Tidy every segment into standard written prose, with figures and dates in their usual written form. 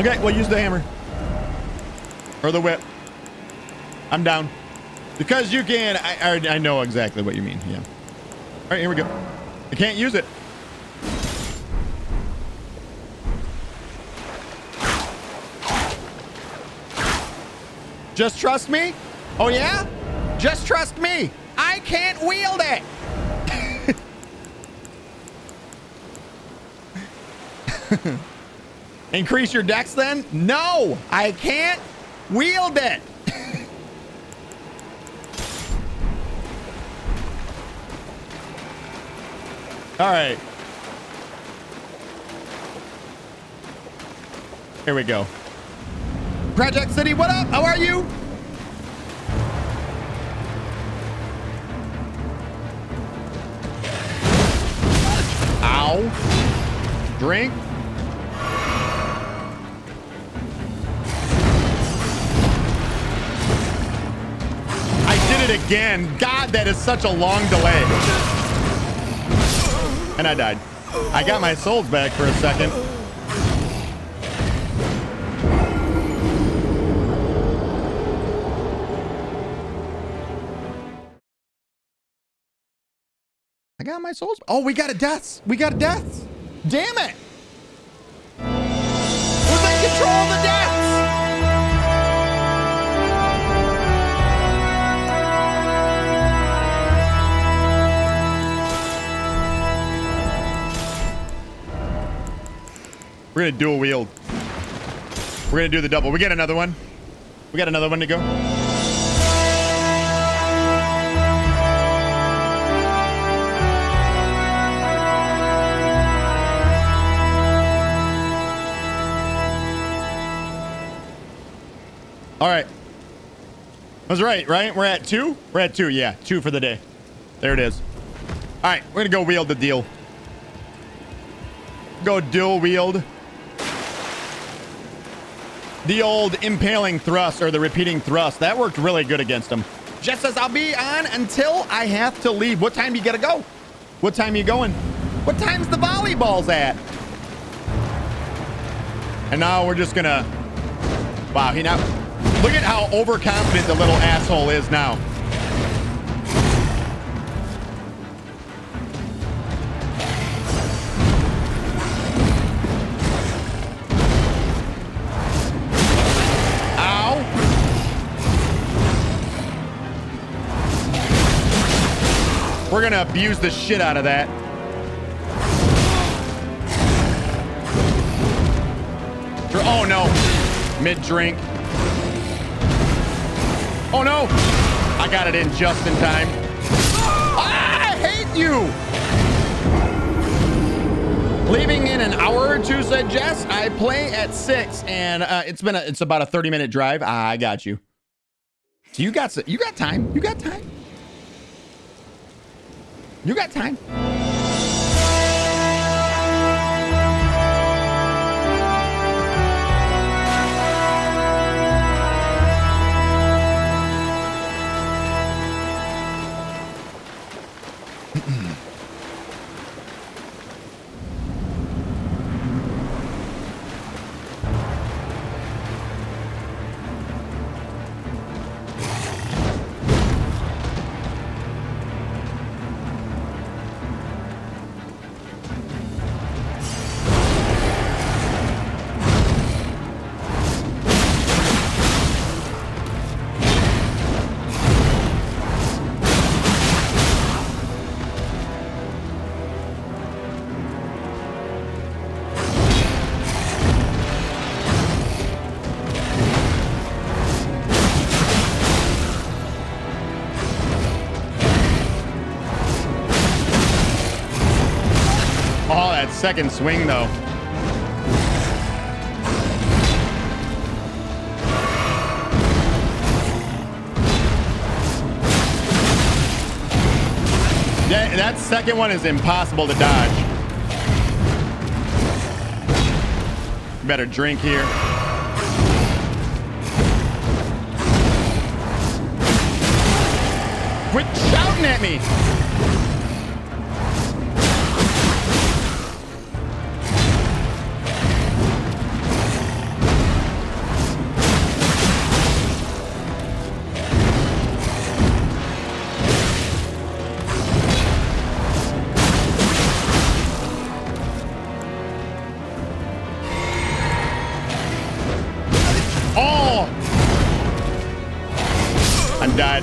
Okay, we'll use the hammer. Or the whip. I'm down. Because you can. I know exactly what you mean. Yeah. All right, here we go. I can't use it. Just trust me? Oh, yeah? Just trust me. I can't wield it. Increase your dex then? No, I can't wield it. All right. Here we go. Project City, what up? How are you? Ow. Drink. I did it again. God, that is such a long delay. And I died. I got my souls back for a second. I got my souls. Oh, we got a death. We got a death. Damn it. Who's in control of the deaths? We're going to dual wield. We're going to do the double. We get another one. We got another one to go. All right. I was right? We're at 2? We're at 2, yeah. 2 for the day. There it is. All right, we're going to go wield the deal. Go dual wield. The old impaling thrust, or the repeating thrust. That worked really good against him. Jess says, I'll be on until I have to leave. What time you got to go? What time you going? What time's the volleyballs at? And now we're just going to... Wow, he now... Look at how overconfident the little asshole is now. Ow. We're gonna abuse the shit out of that. Oh no. Mid-drink. Oh no! I got it in just in time. Ah, I hate you! Leaving in an hour or two, said Jess. I play at 6, and it's about a 30-minute drive. I got you. So you got time. You got time. You got time. Second swing though. Yeah, that second one is impossible to dodge. Better drink here. Quit shouting at me. one died.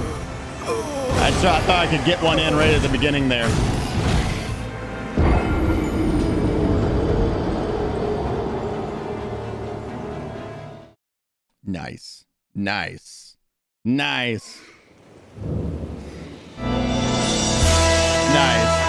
I thought I could get one in right at the beginning there. Nice. Nice. Nice. Nice.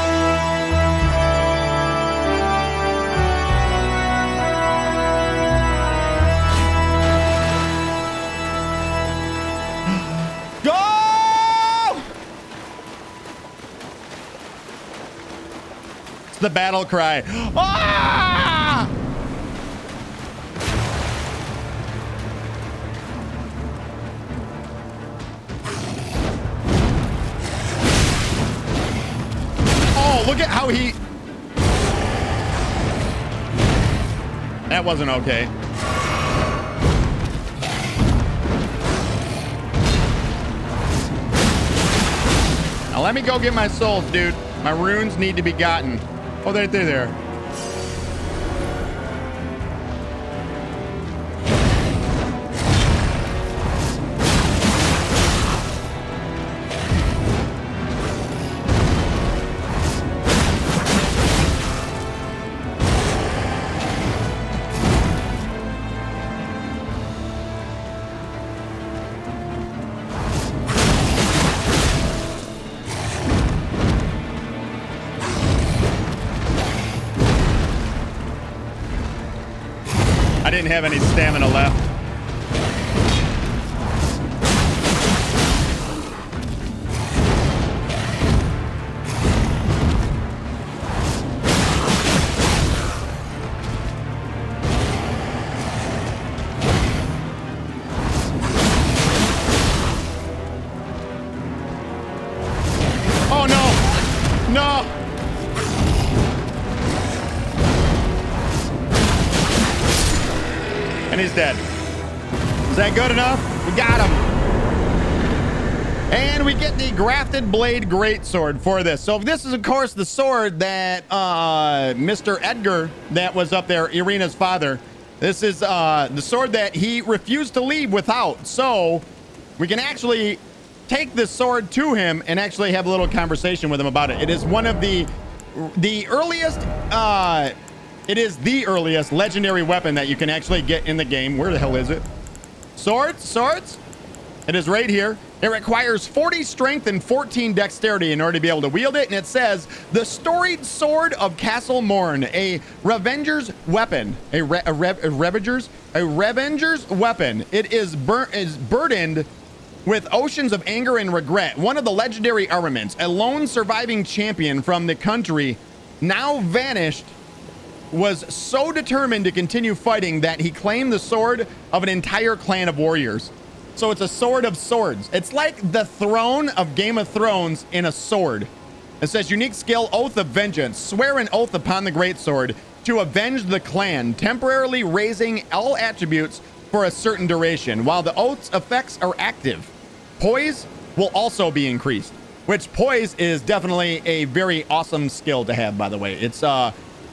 Go! It's the battle cry. Ah! Oh, look at how he... That wasn't okay. Now let me go get my souls, dude. My runes need to be gotten. Oh, they're there. I didn't have any stamina left. Oh no! No! And he's dead. Is that good enough? We got him. And we get the grafted blade greatsword for this. So this is, of course, the sword that Mr. Edgar, that was up there, Irina's father. This is the sword that he refused to leave without. So we can actually take this sword to him and actually have a little conversation with him about it. It is one of the earliest... It is the earliest legendary weapon that you can actually get in the game. Where the hell is it? Swords? It is right here. It requires 40 strength and 14 dexterity in order to be able to wield it. And it says, the storied sword of Castle Morn, a revenger's weapon. A revenger's weapon. It is burdened with oceans of anger and regret. One of the legendary armaments, a lone surviving champion from the country, now vanished, was so determined to continue fighting that he claimed the sword of an entire clan of warriors. So it's a sword of swords. It's like the throne of Game of Thrones in a sword. It says unique skill, Oath of Vengeance. Swear an oath upon the greatsword to avenge the clan, temporarily raising all attributes for a certain duration. While the oath's effects are active, poise will also be increased, which poise is definitely a very awesome skill to have, by the way. It's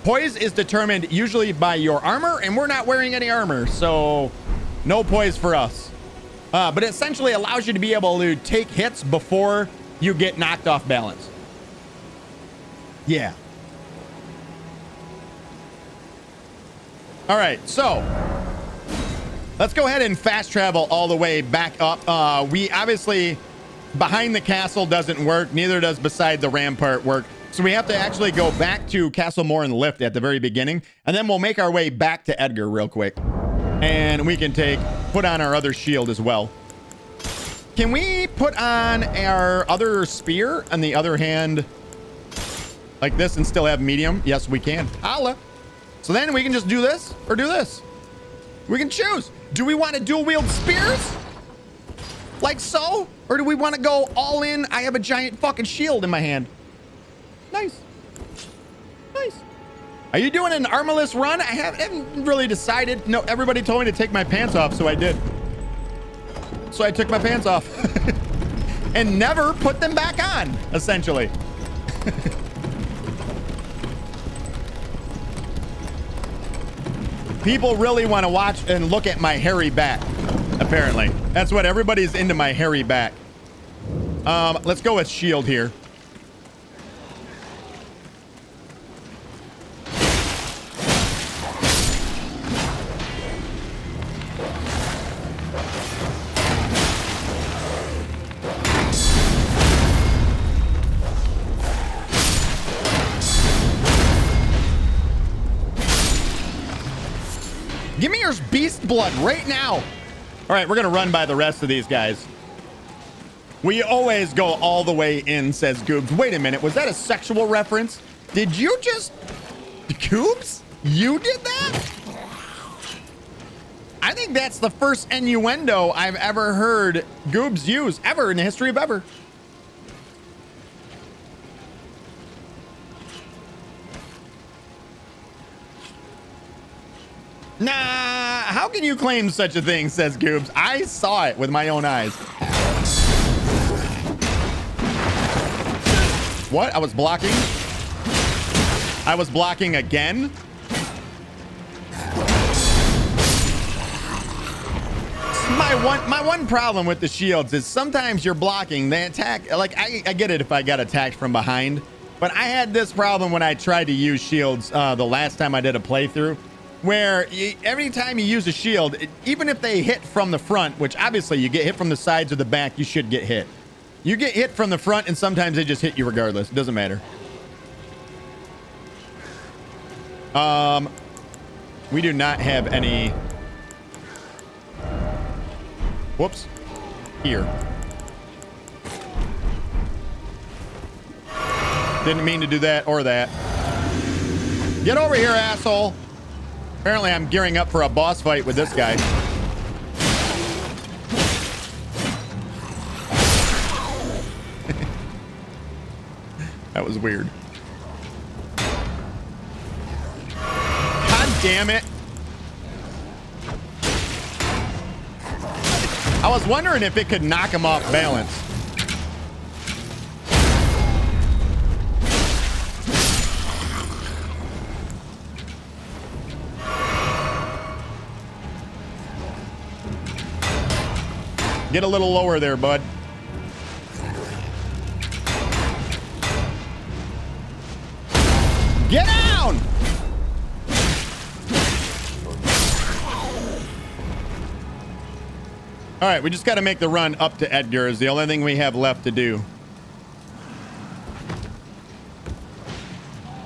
poise is determined usually by your armor, and we're not wearing any armor, so no poise for us. But it essentially allows you to be able to take hits before you get knocked off balance. Yeah. All right, so let's go ahead and fast travel all the way back up. We obviously, behind the castle doesn't work. Neither does beside the rampart work. So we have to actually go back to Castle Morn Lift at the very beginning, and then we'll make our way back to Edgar real quick. And we can put on our other shield as well. Can we put on our other spear on the other hand like this and still have medium? Yes, we can. Holla. So then we can just do this or do this. We can choose. Do we want to dual wield spears? Like so? Or do we want to go all in? I have a giant fucking shield in my hand. Nice. Nice. Are you doing an armorless run? I haven't really decided. No, everybody told me to take my pants off, so I did. So I took my pants off. And never put them back on, essentially. People really want to watch and look at my hairy back, apparently. That's what everybody's into, my hairy back. Let's go with shield here. Give me your beast blood right now. All right, we're going to run by the rest of these guys. We always go all the way in, says Goobs. Wait a minute. Was that a sexual reference? Did you just... Goobs? You did that? I think that's the first innuendo I've ever heard Goobs use ever in the history of ever. Nah, how can you claim such a thing, says Goobs. I saw it with my own eyes. What? I was blocking? I was blocking again? My one problem with the shields is sometimes you're blocking, they attack. Like, I get it if I got attacked from behind, but I had this problem when I tried to use shields the last time I did a playthrough, where every time you use a shield, even if they hit from the front, which obviously you get hit from the sides or the back, you should get hit. You get hit from the front, and sometimes they just hit you regardless. It doesn't matter. We do not have any... Whoops. Here. Didn't mean to do that or that. Get over here, asshole. Apparently, I'm gearing up for a boss fight with this guy. That was weird. God damn it. I was wondering if it could knock him off balance. Get a little lower there, bud. Get down! All right, we just got to make the run up to Edgar is the only thing we have left to do.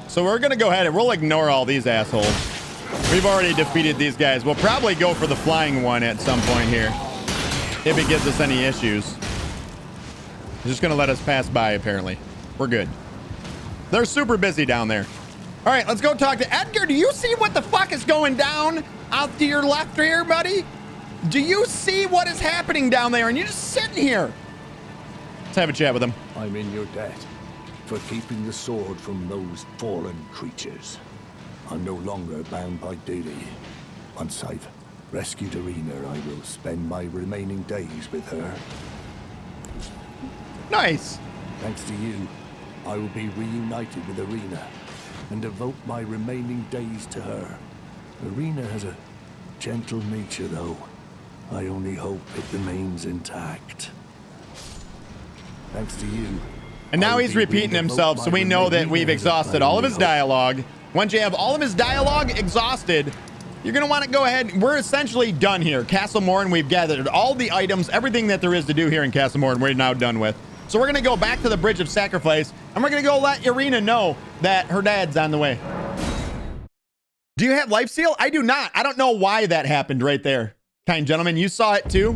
So we're going to go ahead and we'll ignore all these assholes. We've already defeated these guys. We'll probably go for the flying one at some point here, if it gives us any issues. It's just going to let us pass by, apparently. We're good. They're super busy down there. All right, let's go talk to Edgar. Do you see what the fuck is going down out to your left here, buddy? Do you see what is happening down there? And you're just sitting here. Let's have a chat with him. I'm in your debt for keeping the sword from those fallen creatures. I'm no longer bound by duty. Once I've rescued Irina, I will spend my remaining days with her. Nice. Thanks to you, I will be reunited with Irina and devote my remaining days to her. Irina has a gentle nature, though. I only hope it remains intact. Thanks to you. And now he's repeating himself, so we know that we've exhausted all of his dialogue. Once you have all of his dialogue exhausted, you're going to want to go ahead. We're essentially done here. Castle Morn, we've gathered all the items, everything that there is to do here in Castle Morn, we're now done with. So we're going to go back to the Bridge of Sacrifice, and we're going to go let Irina know that her dad's on the way. Do you have life seal? I do not. I don't know why that happened right there. Kind gentleman, you saw it too?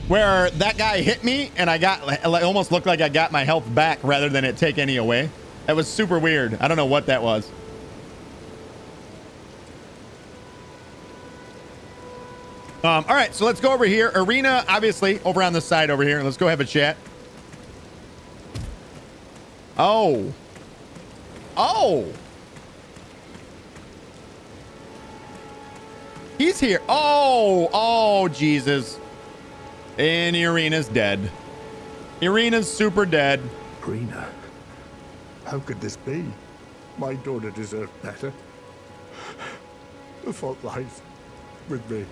Where that guy hit me, and I got, it almost looked like I got my health back rather than it take any away. That was super weird. I don't know what that was. All right, so let's go over here. Irina, obviously, over on the side over here. Let's go have a chat. Oh. Oh. He's here. Oh. Oh, Jesus. And Irina's dead. Irina's super dead. Irina, how could this be? My daughter deserved better. The fault lies with me.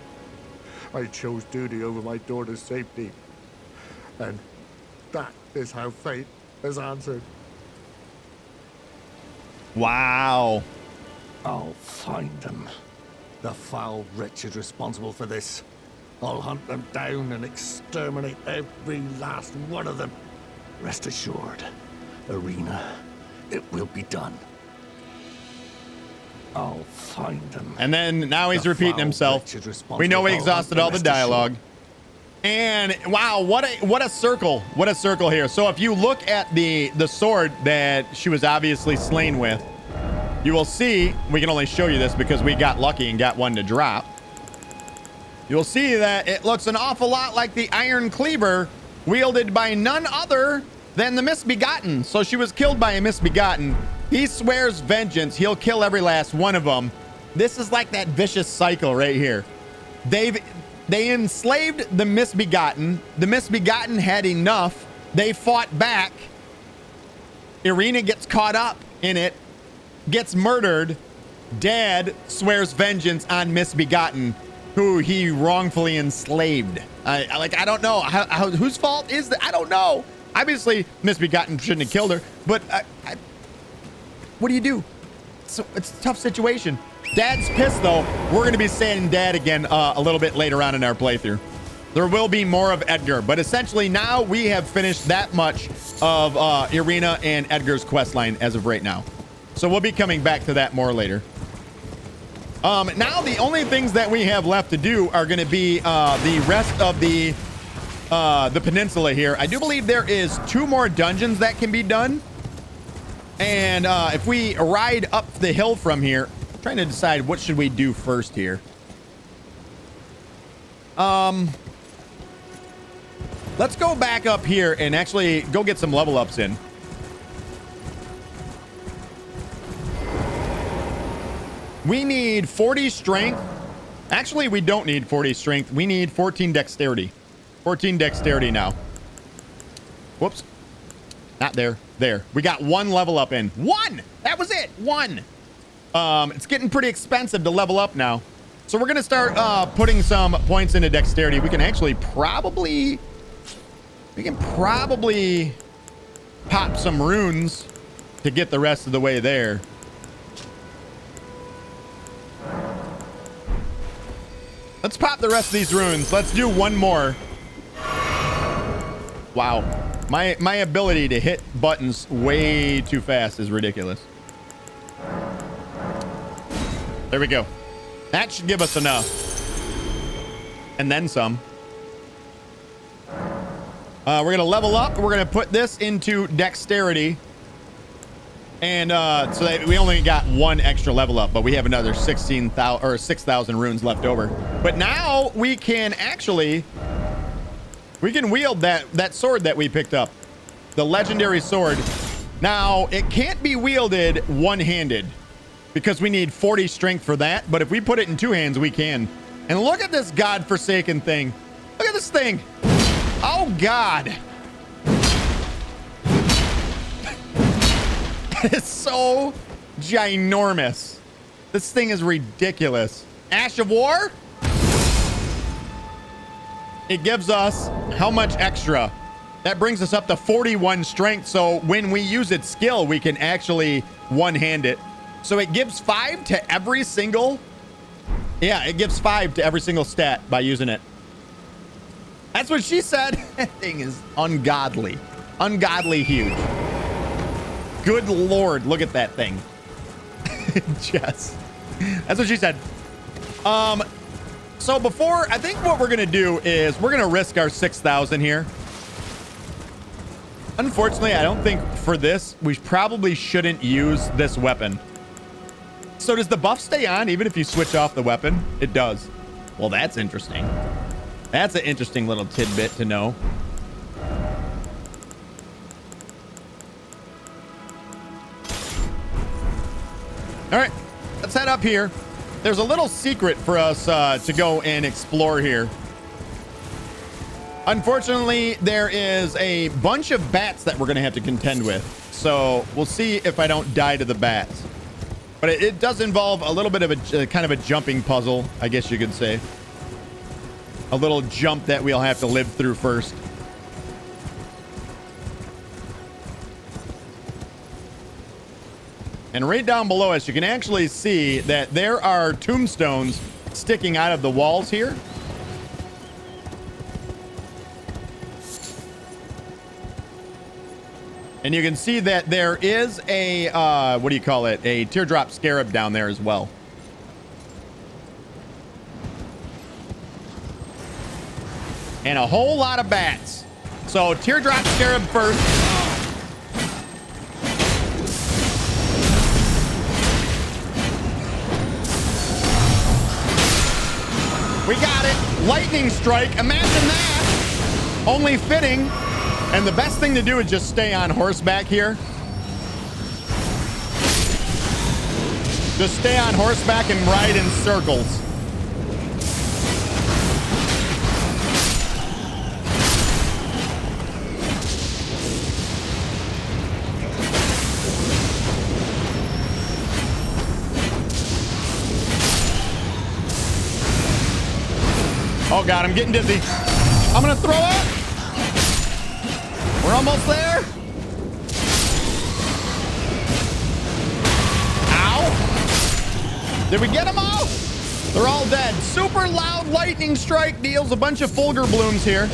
I chose duty over my daughter's safety. And That is how fate has answered. Wow. I'll find them. The foul wretches responsible for this. I'll hunt them down and exterminate every last one of them. Rest assured, Arena, it will be done. I'll find them. And then now he's repeating himself. We know we exhausted all the dialogue. And wow, what a circle. What a circle here. So if you look at the sword that she was obviously slain with, you will see, we can only show you this because we got lucky and got one to drop. You'll see that it looks an awful lot like the Iron Cleaver wielded by none other than the Misbegotten. So she was killed by a Misbegotten. He swears vengeance. He'll kill every last one of them. This is like that vicious cycle right here. They enslaved the Misbegotten. The Misbegotten had enough. They fought back. Irina gets caught up in it, gets murdered. Dad swears vengeance on Misbegotten, who he wrongfully enslaved. I don't know how whose fault is that? I don't know. Obviously, Misbegotten shouldn't have killed her, but what do you do? So it's a tough situation. Dad's pissed though. We're going to be saying Dad again a little bit later on in our playthrough. There will be more of Edgar, but essentially now we have finished that much of Irina and Edgar's quest line as of right now. So we'll be coming back to that more later. Now the only things that we have left to do are going to be the rest of the peninsula here. I do believe there is 2 more dungeons that can be done. And if we ride up the hill from here, I'm trying to decide what should we do first here. Let's go back up here and actually go get some level ups in. We need 40 strength. Actually, we don't need 40 strength. We need 14 dexterity. 14 dexterity now. Whoops. Not there. There. We got 1 level up in. 1! That was it. 1. It's getting pretty expensive to level up now. So we're going to start putting some points into dexterity. We can actually probably... We can probably pop some runes to get the rest of the way there. Let's pop the rest of these runes. Let's do 1 more. Wow. My ability to hit buttons way too fast is ridiculous. There we go. That should give us enough. And then some. We're going to level up. We're going to put this into dexterity. And so that we only got 1 extra level up, but we have another 16,000 or 6,000 runes left over. But now we can actually... We can wield that sword that we picked up. The legendary sword. Now, it can't be wielded one-handed because we need 40 strength for that. But if we put it in 2 hands, we can. And look at this godforsaken thing. Look at this thing. Oh, God. It's so ginormous. This thing is ridiculous. Ash of War? It gives us how much extra? That brings us up to 41 strength. So when we use its skill, we can actually one-hand it. So it gives 5 to every single... Yeah, it gives 5 to every single stat by using it. That's what she said. That thing is ungodly. Ungodly huge. Good Lord, look at that thing. Just... That's what she said. So before, I think what we're going to do is we're going to risk our 6,000 here. Unfortunately, I don't think for this, we probably shouldn't use this weapon. So does the buff stay on even if you switch off the weapon? It does. Well, that's interesting. That's an interesting little tidbit to know. All right, let's head up here. There's a little secret for us to go and explore here. Unfortunately, there is a bunch of bats that we're going to have to contend with. So we'll see if I don't die to the bats. But it does involve a little bit of a kind of a jumping puzzle, I guess you could say. A little jump that we'll have to live through first. And right down below us, you can actually see that there are tombstones sticking out of the walls here. And you can see that there is a, what do you call it? A teardrop scarab down there as well. And a whole lot of bats. So teardrop scarab first. We got it. Lightning strike. Imagine that. Only fitting. And the best thing to do is just stay on horseback here. Just stay on horseback and ride in circles. Oh God, I'm getting dizzy. I'm gonna throw up. We're almost there. Ow. Did we get them all? They're all dead. Super loud lightning strike deals a bunch of fulgur blooms here.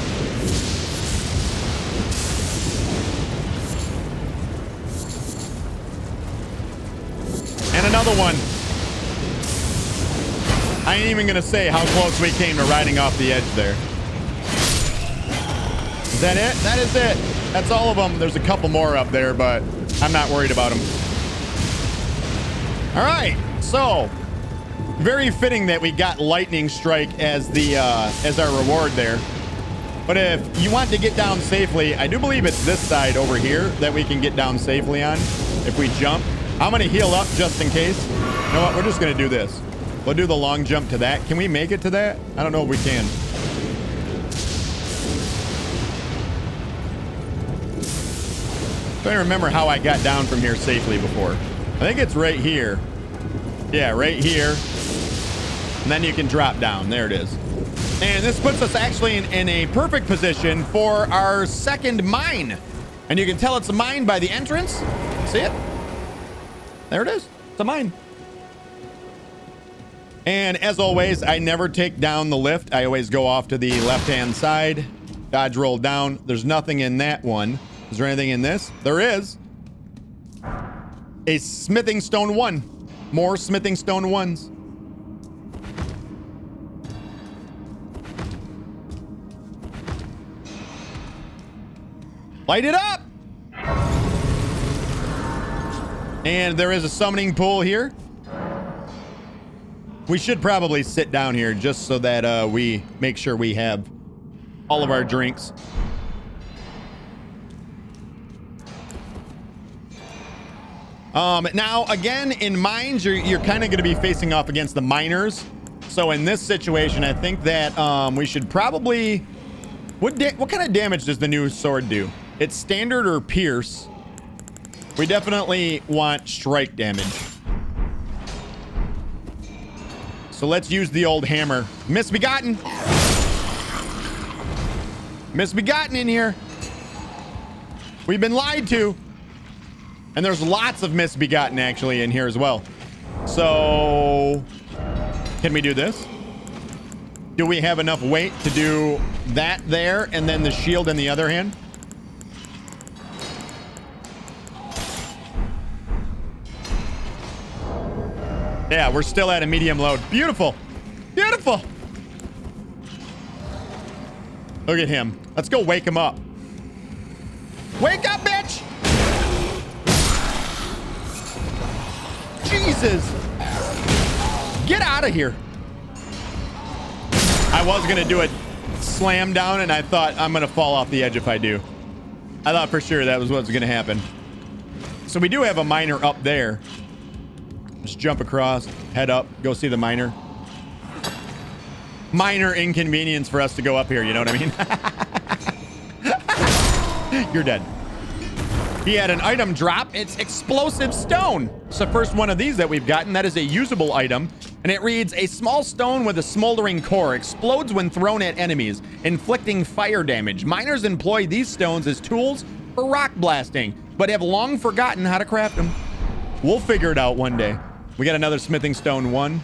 And another one. I ain't even gonna say how close we came to riding off the edge there. Is that it? That is it. That's all of them. There's a couple more up there, but I'm not worried about them. All right, so very fitting that we got lightning strike as the as our reward there. But if you want to get down safely, I do believe it's this side over here that we can get down safely on if we jump. I'm gonna heal up just in case. You know what? We're just gonna do this. We'll do the long jump to that. Can we make it to that? I don't know if we can. I'm trying to remember how I got down from here safely before. I think it's right here. Yeah, right here. And then you can drop down. There it is. And this puts us actually in a perfect position for our second mine. And you can tell it's a mine by the entrance. See it? There it is. It's a mine. And as always, I never take down the lift. I always go off to the left-hand side, dodge roll down. There's nothing in that one. Is there anything in this? There is. A smithing stone 1. More smithing stone 1s. Light it up. And there is a summoning pool here. We should probably sit down here just so that we make sure we have all of our drinks. Now, again, in mines, you're kind of going to be facing off against the miners. So in this situation, I think that we should probably... What kind of damage does the new sword do? It's standard or pierce? We definitely want strike damage. So let's use the old hammer. Misbegotten. Misbegotten in here. We've been lied to. And there's lots of misbegotten actually in here as well. So can we do this? Do we have enough weight to do that there and then the shield in the other hand? Yeah, we're still at a medium load. Beautiful. Beautiful. Look at him. Let's go wake him up. Wake up, bitch. Jesus. Get out of here. I was going to do a slam down and I thought I'm going to fall off the edge if I do. I thought for sure that was what was going to happen. So we do have a miner up there. Just jump across, head up, go see the miner. Minor inconvenience for us to go up here, you know what I mean? You're dead. He had an item drop. It's explosive stone. It's the first one of these that we've gotten. That is a usable item. And it reads, a small stone with a smoldering core explodes when thrown at enemies, inflicting fire damage. Miners employ these stones as tools for rock blasting, but have long forgotten how to craft them. We'll figure it out one day. We got another smithing stone 1.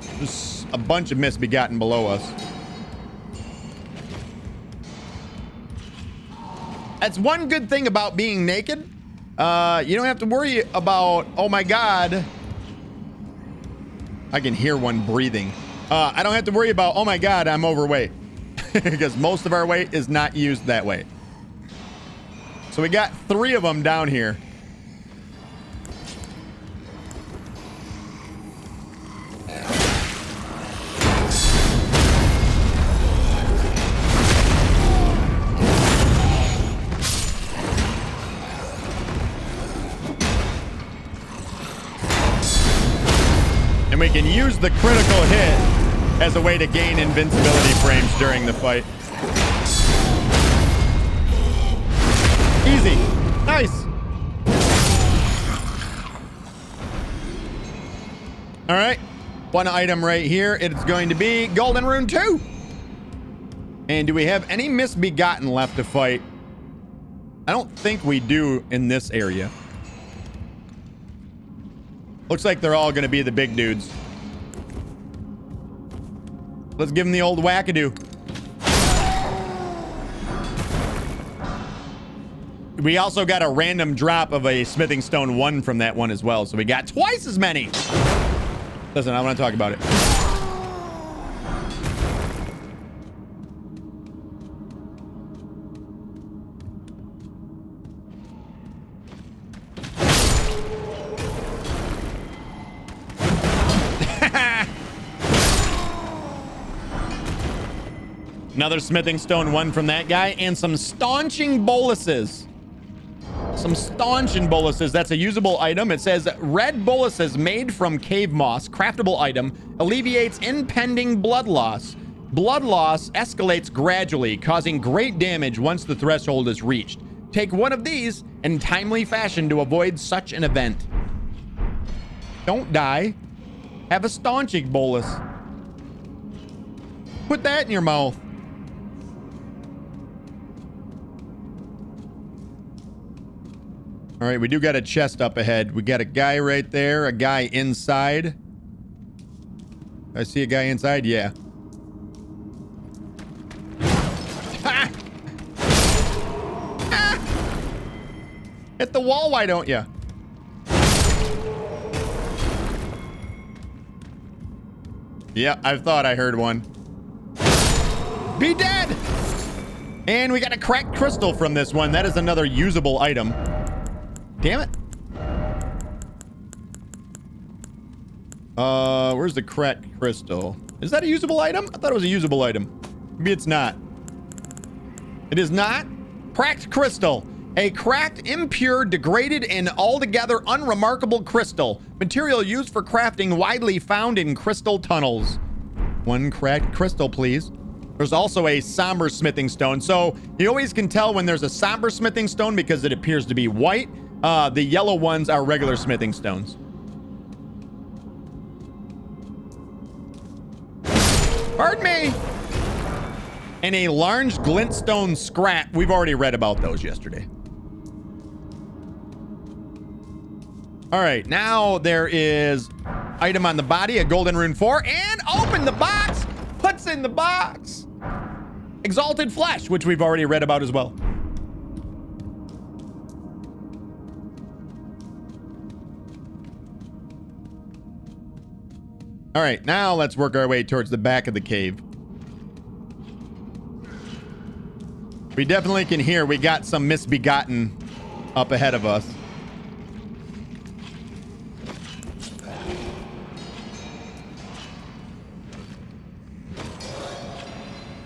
There's a bunch of misbegotten below us. That's one good thing about being naked. You don't have to worry about, oh my God. I can hear one breathing. I don't have to worry about, oh my God, I'm overweight. Because most of our weight is not used that way. So we got 3 of them down here. And we can use the critical hit as a way to gain invincibility frames during the fight. Easy. Nice. All right. One item right here. It's going to be Golden Rune 2. And do we have any misbegotten left to fight? I don't think we do in this area. Looks like they're all going to be the big dudes. Let's give them the old wackadoo. We also got a random drop of a smithing stone 1 from that one as well. So we got twice as many. Listen, I want to talk about it. Another smithing stone 1 from that guy, and some staunching boluses. Some staunching boluses. That's a usable item. It says red boluses made from cave moss, craftable item, alleviates impending blood loss. Blood loss escalates gradually, causing great damage once the threshold is reached. Take one of these in timely fashion to avoid such an event. Don't die. Have a staunching bolus. Put that in your mouth. All right, we do got a chest up ahead. We got a guy right there, a guy inside. I see a guy inside, yeah. Ah! Ah! Hit the wall, why don't you? Yeah, I thought I heard one. Be dead! And we got a cracked crystal from this one. That is another usable item. Damn it. Where's the cracked crystal? Is that a usable item? I thought it was a usable item. Maybe it's not. It is not. Cracked crystal. A cracked, impure, degraded, and altogether unremarkable crystal. Material used for crafting widely found in crystal tunnels. One cracked crystal, please. There's also a somber smithing stone. So you always can tell when there's a somber smithing stone because it appears to be white. The yellow ones are regular smithing stones. Pardon me. And a large glintstone scrap. We've already read about those yesterday. All right, now there is item on the body, a Golden Rune 4, and open the box. What's in the box? Exalted flesh, which we've already read about as well. All right, now let's work our way towards the back of the cave. We definitely can hear we got some misbegotten up ahead of us.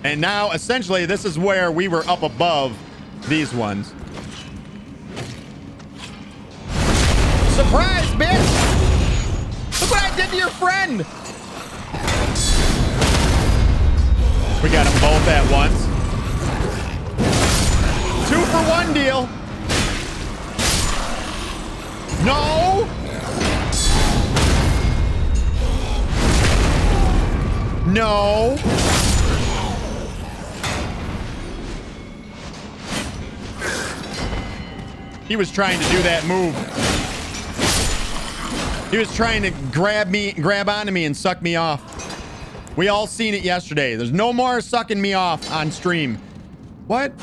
And now, essentially, this is where we were up above these ones. Surprise, bitch! Look what I did to your friend! We got them both at once. 2-for-1 deal. No! No! He was trying to do that move. He was trying to grab onto me and suck me off. We all seen it yesterday. There's no more sucking me off on stream. What?